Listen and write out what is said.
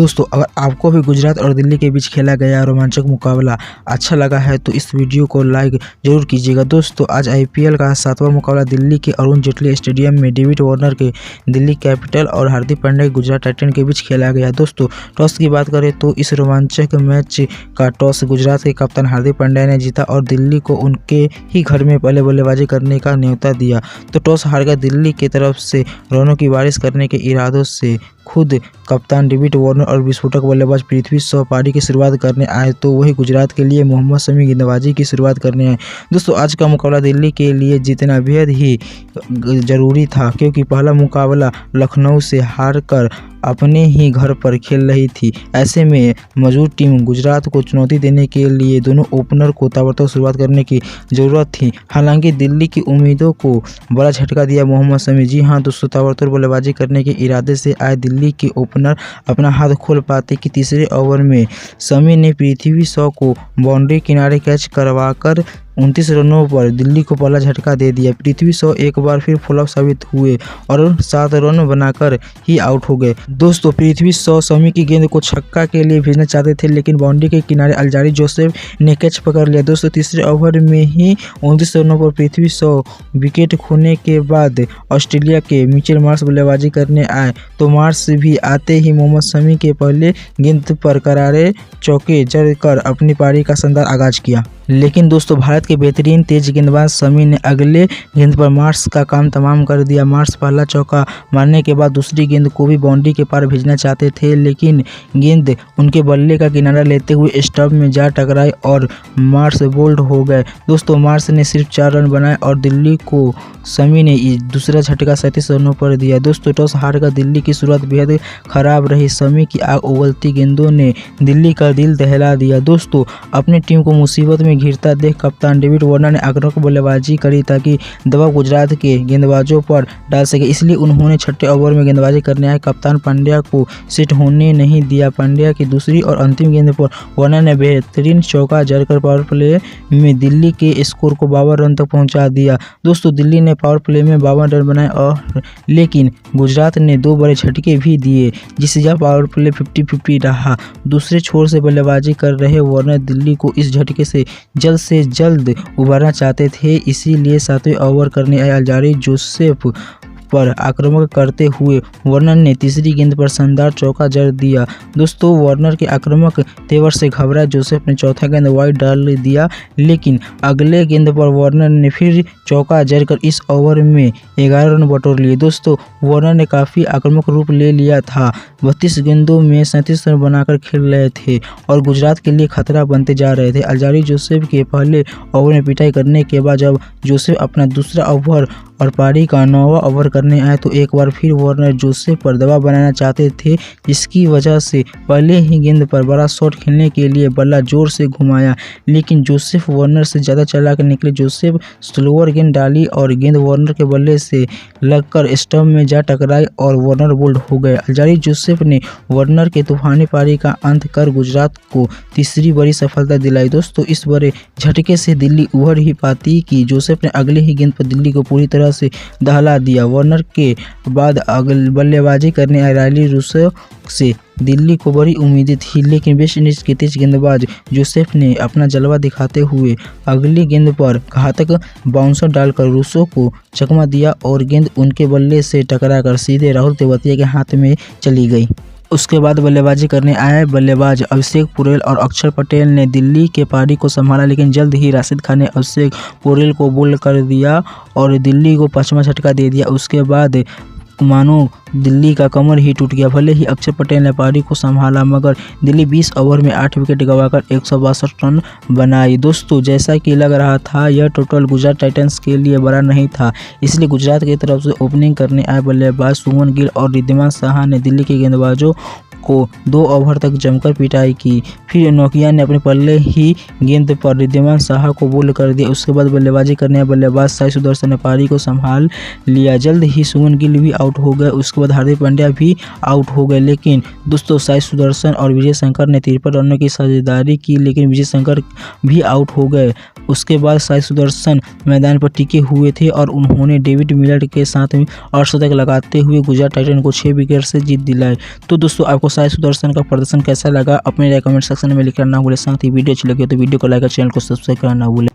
दोस्तों अगर आपको भी गुजरात और दिल्ली के बीच खेला गया रोमांचक मुकाबला अच्छा लगा है तो इस वीडियो को लाइक जरूर कीजिएगा। दोस्तों आज आईपीएल का 7वां मुकाबला दिल्ली के अरुण जेटली स्टेडियम में डेविड वार्नर के दिल्ली कैपिटल और हार्दिक पांड्या के गुजरात टाइटन के बीच खेला गया। दोस्तों टॉस की बात करें तो इस रोमांचक मैच का टॉस गुजरात के कप्तान हार्दिक पांड्या ने जीता और दिल्ली को उनके ही घर में पहले बल्लेबाजी करने का न्योता दिया। तो टॉस हारकर दिल्ली की तरफ से रनों की बारिश करने के इरादों से खुद कप्तान डेविड वार्नर और विस्फोटक बल्लेबाज पृथ्वी शॉ पारी की शुरुआत करने आए तो वही गुजरात के लिए मोहम्मद शमी गेंदबाजी की शुरुआत करने आए। दोस्तों आज का मुकाबला दिल्ली के लिए जीतना बेहद ही जरूरी था क्योंकि पहला मुकाबला लखनऊ से हारकर अपने ही घर पर खेल रही थी। ऐसे में मौजूद टीम गुजरात को चुनौती देने के लिए दोनों ओपनर को ताबड़तोड़ शुरुआत करने की ज़रूरत थी। हालांकि दिल्ली की उम्मीदों को बड़ा झटका दिया मोहम्मद शमी। जी हां दोस्तों, ताबड़तोड़ बल्लेबाजी करने के इरादे से आए दिल्ली के ओपनर अपना हाथ खोल पाते कि तीसरे ओवर में शमी ने पृथ्वी शॉ को बाउंड्री किनारे कैच करवाकर 29 रनों पर दिल्ली को पहला झटका दे दिया। पृथ्वी शॉ एक बार फिर फ्लॉप साबित हुए और 7 रन बनाकर ही आउट हो गए। दोस्तों पृथ्वी शॉ शमी की गेंद को छक्का के लिए भेजना चाहते थे लेकिन बाउंड्री के किनारे अल्जारी जोसेफ ने कैच पकड़ लिया। दोस्तों तीसरे ओवर में ही 29 रनों पर पृथ्वी शॉ विकेट खोने के बाद ऑस्ट्रेलिया के मिचेल मार्श बल्लेबाजी करने आए तो मार्श भी आते ही मोहम्मद शमी के पहले गेंद पर करारे चौके जड़कर अपनी पारी का शानदार आगाज किया। लेकिन दोस्तों भारत के बेहतरीन तेज गेंदबाज शमी ने अगले गेंद पर मार्श का काम तमाम कर दिया। मार्श पहला चौका मारने के बाद दूसरी गेंद को भी बाउंड्री के पार भेजना चाहते थे लेकिन गेंद उनके बल्ले का किनारा लेते हुए स्टंप में जा टकराई और मार्श बोल्ड हो गए। दोस्तों मार्श ने सिर्फ 4 रन बनाए और दिल्ली को शमी ने दूसरा झटका 37 रनों पर दिया। दोस्तों टॉस हारकर दिल्ली की शुरुआत बेहद खराब रही। शमी की आग उगलती गेंदों ने दिल्ली का दिल दहला दिया। दोस्तों अपनी टीम को मुसीबत में घिरता देख कप्तान डेविड वार्नर ने आक्रामक बल्लेबाजी करी ताकि दबाव गुजरात के गेंदबाजों पर डाल सके। इसलिए उन्होंने छठे ओवर में गेंदबाजी करने आए कप्तान पांड्या को सेट होने नहीं दिया। पांड्या की दूसरी और अंतिम गेंद पर वार्नर ने बेहतरीन चौका जड़कर पावर प्ले में दिल्ली के स्कोर को 52 रन तक पहुंचा दिया। दोस्तों दिल्ली ने पावर प्ले में 52 रन बनाए और लेकिन गुजरात ने 2 बड़े झटके भी दिए जिससे यह पावर प्ले 50-50 रहा। दूसरे छोर से बल्लेबाजी कर रहे वार्नर दिल्ली को इस झटके से जल्द उबारना चाहते थे। इसीलिए 7वें ओवर करने आए अल्जारी जोसेफ पर आक्रामक करते हुए वार्नर ने तीसरी गेंद पर शानदार चौका जड़ दिया। दोस्तों वार्नर के आक्रामक तेवर से घबराए जोसेफ ने चौथा गेंद वाइड डाल दिया लेकिन अगले गेंद पर वार्नर ने फिर चौका जड़कर इस ओवर में 11 रन बटोर लिए। दोस्तों वार्नर ने काफ़ी आक्रामक रूप ले लिया था। 32 गेंदों में 37 रन बनाकर खेल रहे थे और गुजरात के लिए खतरा बनते जा रहे थे। अल्जारी जोसेफ के पहले ओवर में पिटाई करने के बाद जब जोसेफ अपना दूसरा ओवर और पारी का 9वां ओवर करने आए तो एक बार फिर वार्नर जोसेफ पर दबाव बनाना चाहते थे जिसकी वजह से पहले ही गेंद पर बड़ा शॉट खेलने के लिए बल्ला जोर से घुमाया लेकिन जोसेफ वार्नर से ज़्यादा चलाकर निकले। जोसेफ स्लोअर गेंद डाली और गेंद वार्नर के बल्ले से लगकर स्टंप में जा टकराई और वार्नर बोल्ड हो गए। अल्जारी जोसेफ ने वार्नर के तूफानी पारी का अंत कर गुजरात को तीसरी बड़ी सफलता दिलाई। दोस्तों इस बड़े झटके से दिल्ली उभर ही पाती कि जोसेफ ने अगले ही गेंद पर दिल्ली को पूरी तरह से दहला दिया। वार्नर के बाद बल्लेबाजी करने आए रायली रूसो से दिल्ली को बड़ी उम्मीदें थी लेकिन वेस्ट इंडीज के तेज गेंदबाज जोसेफ ने अपना जलवा दिखाते हुए अगली गेंद पर घातक बाउंसर डालकर रूसो को चकमा दिया और गेंद उनके बल्ले से टकराकर सीधे राहुल तेवतिया के हाथ में चली गई। उसके बाद बल्लेबाजी करने आए बल्लेबाज अभिषेक पुरेल और अक्षर पटेल ने दिल्ली के पारी को संभाला लेकिन जल्द ही राशिद खान ने अभिषेक पुरेल को बोल्ड कर दिया और दिल्ली को 5वां झटका दे दिया। उसके बाद मानो दिल्ली का कमर ही टूट गया। भले ही अक्षर पटेल ने पारी को संभाला मगर दिल्ली 20 ओवर में 8 विकेट गंवाकर 162 रन बनाई। दोस्तों जैसा कि लग रहा था यह टोटल गुजरात टाइटंस के लिए बड़ा नहीं था, इसलिए गुजरात की तरफ से ओपनिंग करने आए बल्लेबाज सुमन गिल और रिद्धिमान साहा ने दिल्ली के गेंदबाजों को 2 ओवर तक जमकर पिटाई की। फिर नोकिया ने अपने पहले ही गेंद पर रिद्धिमान साहा को बोल्ड कर दिया। उसके बाद बल्लेबाजी करने आए बल्लेबाज साई सुदर्शन ने पारी को संभाल लिया। जल्द ही सुमन गिल भी आउट हो गए। उसके बाद हार्दिक पांड्या भी आउट हो गए लेकिन दोस्तों साई सुदर्शन और विजय शंकर ने 53 रनों की साझेदारी की लेकिन विजय शंकर भी आउट हो गए। उसके बाद साई सुदर्शन मैदान पर टिके हुए थे और उन्होंने डेविड मिलर के साथ अर्धशतक लगाते हुए गुजरात टाइटन को 6 विकेट से जीत दिलाई। तो दोस्तों आपको साई सुदर्शन का प्रदर्शन कैसा लगा अपने कमेंट सेक्शन में लिखना ना भूलें। साथ ही वीडियो अच्छी लगी तो वीडियो को लाइक और चैनल को सब्सक्राइब करना ना भूलें।